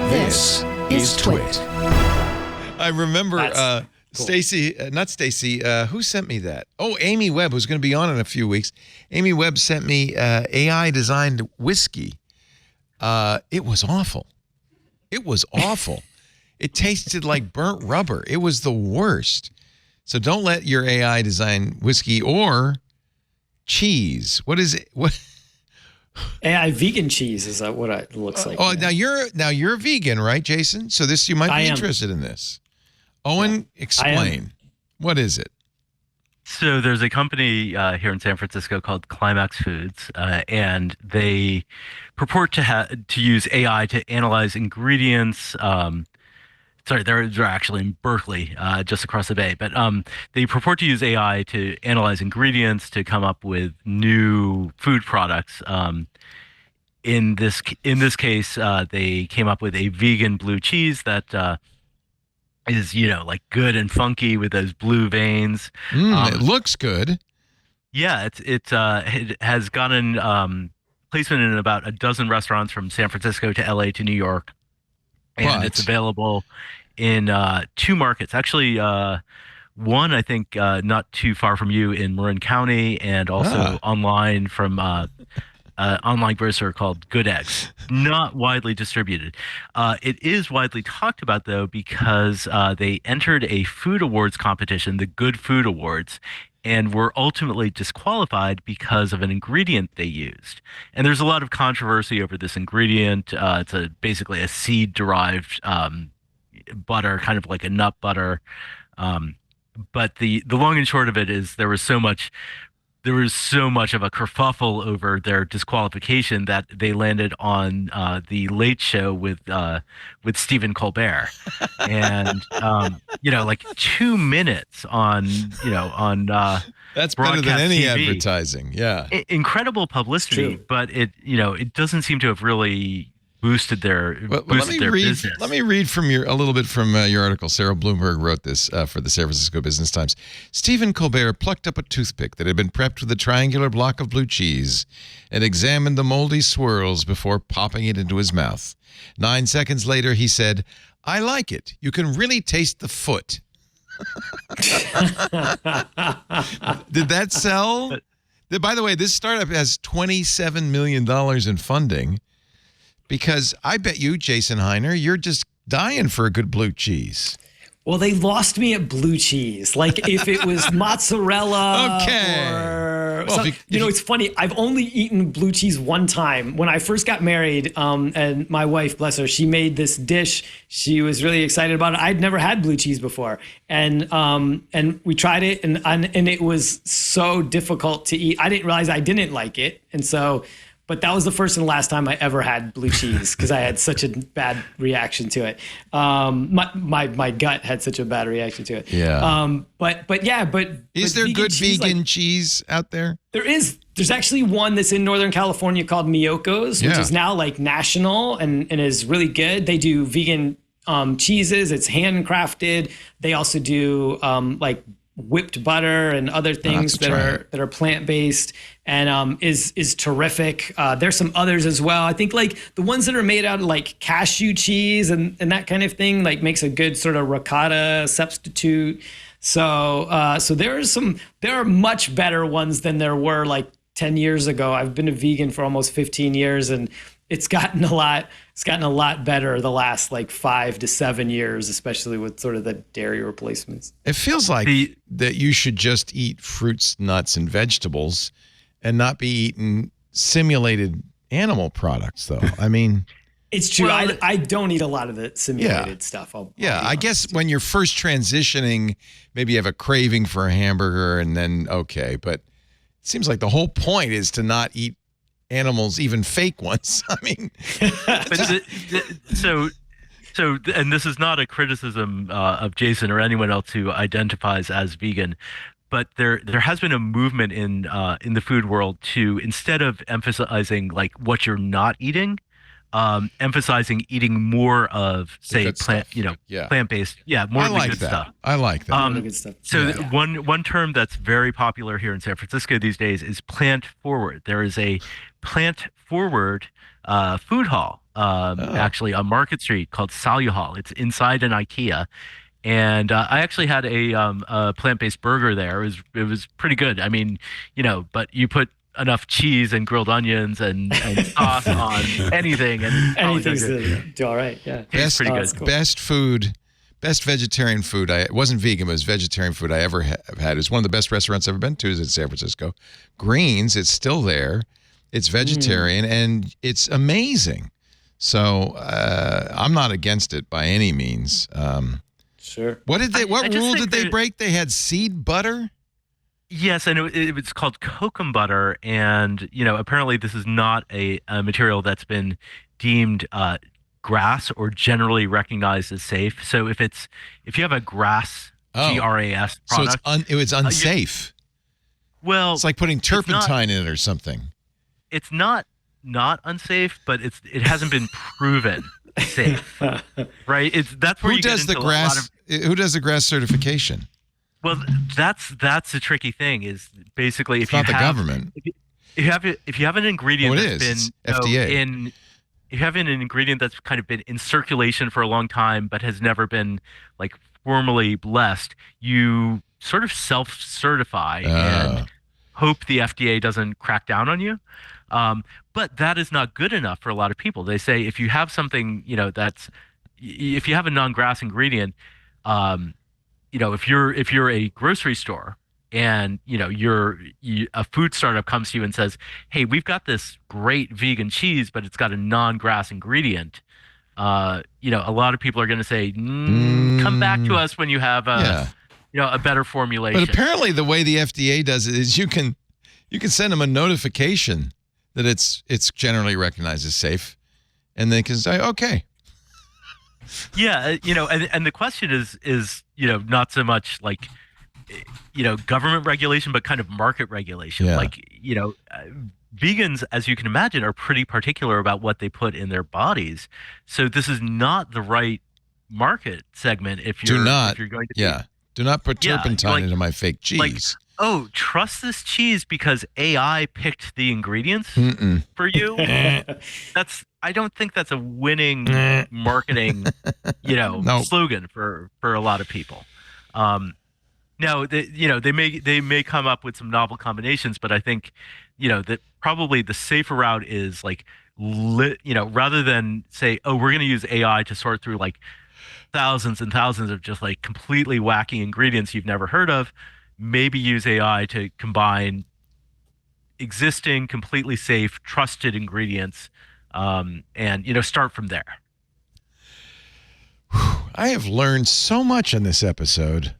This is TWiT. I remember Cool. who sent me that? Oh, Amy Webb, who's going to be on in a few weeks. Amy Webb sent me AI-designed whiskey. It was awful. It tasted like burnt rubber. It was the worst. So don't let your AI-designed whiskey or cheese. What is it? What? AI vegan cheese is that what it looks like? Oh, now you're a vegan, right, Jason? So you might be interested in this. Owen, explain. What is it? So there's a company here in San Francisco called Climax Foods, and they purport to use AI to analyze ingredients. They're actually in Berkeley, just across the bay. But they purport to use AI to analyze ingredients to come up with new food products. In this case, they came up with a vegan blue cheese that is, like good and funky with those blue veins. It looks good. Yeah, it has gotten placement in about a dozen restaurants from San Francisco to LA to New York. And it's available in 2 markets. Actually, one, I think, not too far from you in Marin County, and also online from online grocer called Good Eggs. Not widely distributed. It is widely talked about, though, because they entered a food awards competition, the Good Food Awards, and were ultimately disqualified because of an ingredient they used. And there's a lot of controversy over this ingredient. It's basically a seed-derived butter, kind of like a nut butter. But the long and short of it is there was so much of a kerfuffle over their disqualification that they landed on the Late Show with Stephen Colbert, and like 2 minutes on that's better than any TV. Advertising. Yeah, incredible publicity, but it doesn't seem to have really boosted their business. Let me read from a little bit from your article. Sarah Bloomberg wrote this for the San Francisco Business Times. Stephen Colbert plucked up a toothpick that had been prepped with a triangular block of blue cheese and examined the moldy swirls before popping it into his mouth. 9 seconds later, he said, "I like it. You can really taste the foot." Did that sell? By the way, this startup has $27 million in funding. Because I bet you, Jason Hiner, you're just dying for a good blue cheese. Well, they lost me at blue cheese. Like if it was mozzarella or it's funny. I've only eaten blue cheese one time when I first got married. And my wife, bless her, she made this dish. She was really excited about it. I'd never had blue cheese before. And we tried it and it was so difficult to eat. I didn't realize I didn't like it. But that was the first and last time I ever had blue cheese because I had such a bad reaction to it. My gut had such a bad reaction to it. Yeah. But is there good vegan cheese out there? There is. There's actually one that's in Northern California called Miyoko's, which is now like national and is really good. They do vegan cheeses. It's handcrafted. They also do like whipped butter and other things that are plant-based and is terrific. There's some others as well. I think like the ones that are made out of like cashew cheese and that kind of thing like makes a good sort of ricotta substitute. So there are much better ones than there were like 10 years ago. I've been a vegan for almost 15 years and it's gotten a lot better the last like 5 to 7 years, especially with sort of the dairy replacements. It feels like that you should just eat fruits, nuts, and vegetables and not be eating simulated animal products, though. I mean, it's true. I don't eat a lot of the simulated stuff. I guess when you're first transitioning, maybe you have a craving for a hamburger and then, okay. But it seems like the whole point is to not eat animals, even fake ones. I mean, and this is not a criticism of Jason or anyone else who identifies as vegan, but there has been a movement in the food world to, instead of emphasizing like what you're not eating, emphasizing eating more of, say, plant-based, more of the good stuff. I like that. The good stuff. So one term that's very popular here in San Francisco these days is plant forward. There is a plant forward food hall, actually on Market Street called Salyu Hall. It's inside an IKEA. And I actually had a plant-based burger there. It was pretty good. I mean, but you put enough cheese and grilled onions and sauce on anything, and anything's do all right. Yeah, tastes pretty good. Cool. Best vegetarian food. It wasn't vegan, but it was vegetarian food I ever have had. It's one of the best restaurants I've ever been to. Is in San Francisco. Greens. It's still there. It's vegetarian and it's amazing. So I'm not against it by any means. Sure. What rule did they break? They had seed butter? Yes, and it's called kokum butter, and apparently this is not a material that's been deemed GRAS or generally recognized as safe. So if you have a GRAS GRAS product, so it's unsafe. Well, it's like putting turpentine in it or something. It's not unsafe, but it hasn't been proven safe, right? That's where who does the GRAS certification? Well, that's the tricky thing. Is basically it's not the government. If you have an ingredient that's been FDA. If you have an ingredient that's kind of been in circulation for a long time but has never been like formally blessed, you sort of self-certify and hope the FDA doesn't crack down on you. But that is not good enough for a lot of people. They say if you have something, if you have a non-GRAS ingredient, if you're a grocery store and a food startup comes to you and says, "Hey, we've got this great vegan cheese, but it's got a non-GRAS ingredient," a lot of people are going to say, "Come back to us when you have a better formulation." But apparently, the way the FDA does it is you can send them a notification that it's generally recognized as safe, and they can say, "Okay." Yeah, and the question is not so much like government regulation, but kind of market regulation. Yeah. Like vegans, as you can imagine, are pretty particular about what they put in their bodies. So this is not the right market segment if you're going to do not put turpentine into my fake cheese. Oh, trust this cheese because AI picked the ingredients for you. I don't think that's a winning marketing, slogan for a lot of people. Now, they may come up with some novel combinations, but I think, that probably the safer route is like, rather than say, oh, we're going to use AI to sort through like thousands and thousands of just like completely wacky ingredients you've never heard of. Maybe use AI to combine existing, completely safe, trusted ingredients, and start from there. I have learned so much in this episode.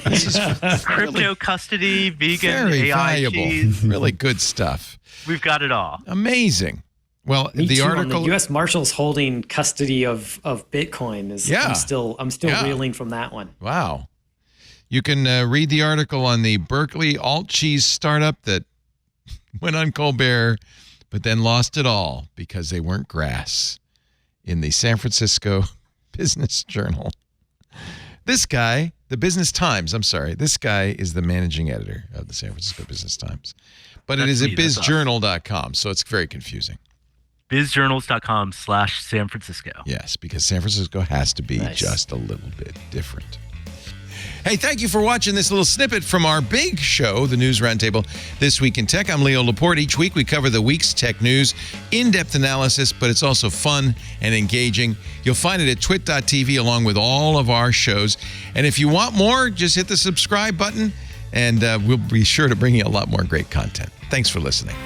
This is crypto custody, vegan, very AI valuable, cheese. Really good stuff. We've got it all. Amazing. Well, the article, the U.S. Marshals holding custody of Bitcoin is. Yeah. I'm still reeling from that one. Wow. You can read the article on the Berkeley alt cheese startup that went on Colbert, but then lost it all because they weren't GRAS in the San Francisco Business Journal. This guy, the Business Times, this guy is the managing editor of the San Francisco Business Times. But it is at bizjournal.com, so it's very confusing. bizjournals.com/San Francisco. Yes, because San Francisco has to be just a little bit different. Hey, thank you for watching this little snippet from our big show, the News Roundtable, This Week in Tech. I'm Leo Laporte. Each week we cover the week's tech news, in-depth analysis, but it's also fun and engaging. You'll find it at twit.tv along with all of our shows. And if you want more, just hit the subscribe button, and we'll be sure to bring you a lot more great content. Thanks for listening.